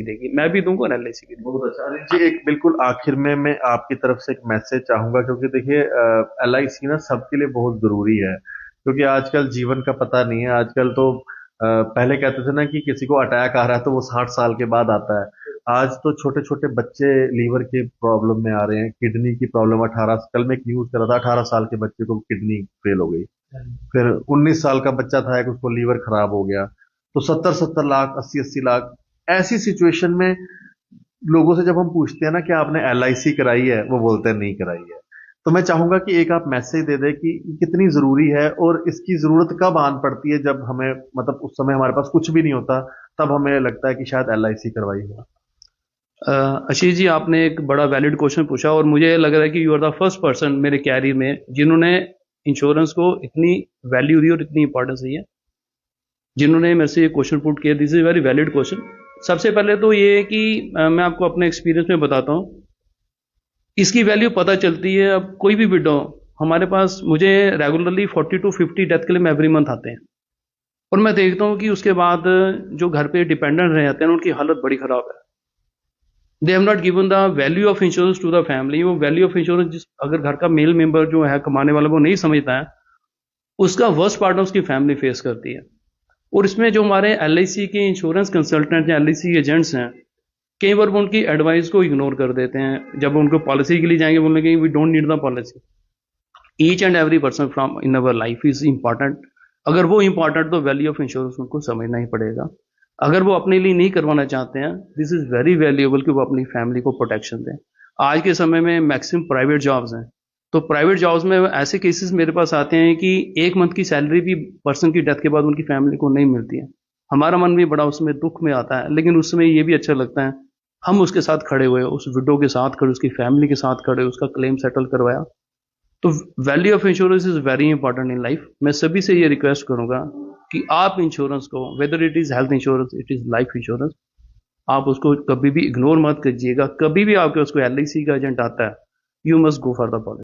देगी, मैं भी दूंगा और LIC भी दूंगा। बहुत अच्छा अनिल जी, एक बिल्कुल आखिर में मैं आपकी तरफ से एक मैसेज चाहूंगा, क्योंकि देखिए LIC ना सबके लिए बहुत जरूरी है, क्योंकि आजकल जीवन का पता नहीं है। आजकल तो पहले कहते थे ना कि किसी को अटैक आ रहा है तो वो 60 साल के बाद आता है। आज तो छोटे छोटे बच्चे लीवर के प्रॉब्लम में आ रहे हैं, किडनी की प्रॉब्लम। 18 कल मैं एक न्यूज कर रहा था, 18 साल के बच्चे को किडनी फेल हो गई। फिर 19 साल का बच्चा था कि उसको लीवर खराब हो गया। तो 70-70 लाख, 80-80 लाख ऐसी सिचुएशन में लोगों से जब हम पूछते हैं ना कि आपने LIC कराई है, वो बोलते हैं नहीं कराई है। तो मैं चाहूंगा कि एक आप मैसेज दे दें कि कितनी जरूरी है और इसकी जरूरत कब आन पड़ती है, जब हमें मतलब उस समय हमारे पास कुछ भी नहीं होता, तब हमें लगता है कि शायद LIC करवाई हो। आशीष जी, आपने एक बड़ा वैलिड क्वेश्चन पूछा और मुझे लग रहा है कि you are the first person मेरे कैरियर में जिन्होंने इंश्योरेंस को इतनी वैल्यू दी और इतनी इंपॉर्टेंस दी है, जिन्होंने मेरे से ये क्वेश्चन पुट किया। This is very valid question. सबसे पहले तो ये है कि मैं आपको अपने एक्सपीरियंस में बताता हूँ, इसकी वैल्यू पता चलती है। अब कोई भी विडो हमारे पास, मुझे regularly 40 to 50 death claim every month आते हैं, और मैं देखता हूँ कि उसके बाद जो घर पे डिपेंडेंट रह जाते हैं उनकी हालत बड़ी खराब है। They have not given the value of insurance to the family. वो वैल्यू ऑफ इंश्योरेंस जिस अगर घर का मेल मेंबर जो है कमाने वाला वो नहीं समझता है, उसका वर्स्ट पार्ट उसकी फैमिली फेस करती है। और इसमें जो हमारे LIC के इंश्योरेंस कंसल्टेंट या LIC एजेंट्स हैं, कई बार वो उनकी एडवाइस को इग्नोर कर देते हैं। जब उनको पॉलिसी के लिए जाएंगे बोलेंगे we don't need the policy. Each and every person from in our life is important. अगर वो इंपॉर्टेंट तो वैल्यू ऑफ इंश्योरेंस उनको समझना ही पड़ेगा। अगर वो अपने लिए नहीं करवाना चाहते हैं, दिस इज वेरी वैल्यूएबल कि वो अपनी फैमिली को प्रोटेक्शन दें। आज के समय में मैक्सिमम प्राइवेट जॉब्स हैं, तो प्राइवेट जॉब्स में ऐसे केसेस मेरे पास आते हैं कि 1 मंथ की सैलरी भी पर्सन की डेथ के बाद उनकी फैमिली को नहीं मिलती है। हमारा मन भी बड़ा उसमें दुख में आता है, लेकिन उस समय ये भी अच्छा लगता है हम उसके साथ खड़े हुए, उस विडो के साथ खड़े, उसकी फैमिली के साथ खड़े, उसका क्लेम सेटल करवाया। तो value of insurance is very important in life. मैं सभी से ये रिक्वेस्ट करूंगा कि आप इंश्योरेंस को, whether it is health insurance, it is life insurance, आप उसको कभी भी इग्नोर मत कीजिएगा। कभी भी आपके उसको LIC का एजेंट आता है, you must go for the policy.